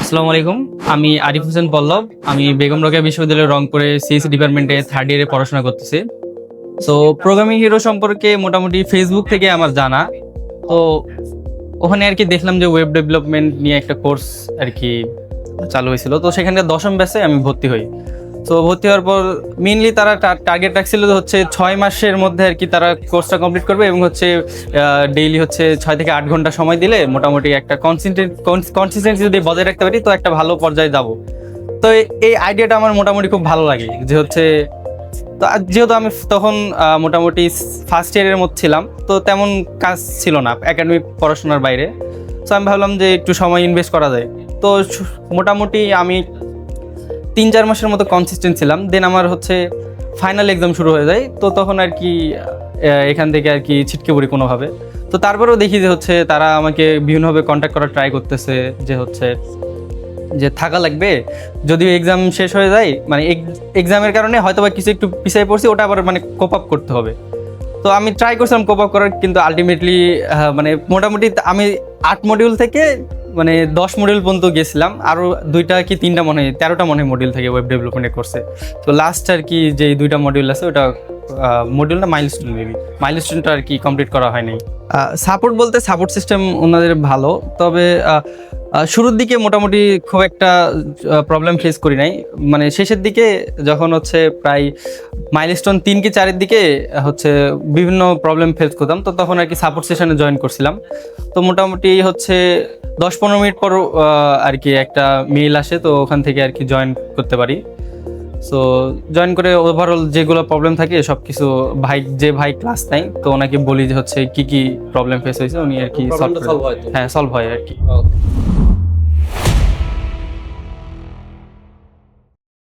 আসসালামু আলাইকুম। আমি আরিফ হোসেন পল্লব। আমি বেগম রোকেয়া বিশ্ববিদ্যালয়ের রংপুরে সিএসসি ডিপার্টমেন্টে থার্ড ইয়ারে পড়াশোনা করতেছি। তো প্রোগ্রামিং হিরো সম্পর্কে মোটামুটি ফেসবুক থেকে আমার জানা। তো ওখানে আর কি দেখলাম যে ওয়েব ডেভেলপমেন্ট নিয়ে একটা কোর্স আর কি চালু হয়েছিল। তো সেখানে দশম ব্যাচে আমি ভর্তি হই। তো ভর্তি হওয়ার পর মেইনলি তারা টার্গেট রাখছিল যে হচ্ছে 6 মাসের মধ্যে আর কি তারা কোর্সটা কমপ্লিট করবে এবং হচ্ছে ডেইলি হচ্ছে 6 থেকে 8 ঘন্টা সময় দিলে মোটামুটি একটা কনসিস্টেন্সি যদি বজায় রাখতে পারি তো একটা ভালো পর্যায়ে যাব। তো এই আইডিয়াটা আমার মোটামুটি খুব ভালো লাগে যে হচ্ছে তো যেহেতু আমি তখন মোটামুটি ফার্স্ট ইয়ারের মধ্যে ছিলাম, তো তেমন কাজ ছিল না একাডেমিক পড়াশোনার বাইরে। তো আমি ভাবলাম যে একটু সময় ইনভেস্ট করা যায়। তো মোটামুটি আমি 3-4 মাসের মতো কনসিস্টেন্ট ছিলাম। দেন আমার হচ্ছে ফাইনাল এক্সাম শুরু হয়ে যায়। তো তখন আর কি এখান থেকে আর কি ছিটকে পড়ি কোনোভাবে। তো তারপরেও দেখি যে হচ্ছে তারা আমাকে বিভিন্নভাবে কন্ট্যাক্ট করার ট্রাই করতেছে যে হচ্ছে যে থাকা লাগবে, যদিও এক্সাম শেষ হয়ে যায়, মানে এক্সামের কারণে হয়তো বা কিছু একটু পিছিয়ে পড়ছি, ওটা আবার মানে কোপ আপ করতে হবে। তো আমি ট্রাই করছিলাম কোপ আপ করার, কিন্তু আলটিমেটলি মানে মোটামুটি আমি 8 মডিউল থেকে মানে 10 মডিউল পর্যন্ত গেছিলাম। আরও 2টা কি 3টা মনে হয় 13টা মনে হয় মডিউল থেকে ওয়েব ডেভেলপমেন্টের কোর্সে। তো লাস্ট আর কি যে 2টা মডিউল আছে ওটা মডিউল না মাইলস্টোন, মেবি মাইলস্টোনটা আর কি কমপ্লিট করা হয়নি। সাপোর্ট বলতে সাপোর্ট সিস্টেম ওনাদের ভালো, তবে শুরুর দিকে মোটামুটি খুব একটা প্রবলেম ফেস করি নাই। মানে শেষের দিকে যখন হচ্ছে প্রায় মাইলস্টোন 3 কি 4-এর দিকে হচ্ছে বিভিন্ন প্রবলেম ফেস করতাম, তো তখন আর কি সাপোর্ট সেশনে জয়েন করছিলাম। তো মোটামুটি হচ্ছে 10-15 মিনিট পর আর কি একটা মেইল আসে, তো ওখান থেকে আর কি জয়েন করতে পারি। সো জয়েন করে ওভারঅল যেগুলো প্রবলেম থাকে সব কিছু ভাই ক্লাস নেয়, তো ওনাকে বলি যে হচ্ছে কি কি প্রবলেম ফেস হয়েছে, উনি আর কি সলভ হয় আর কি।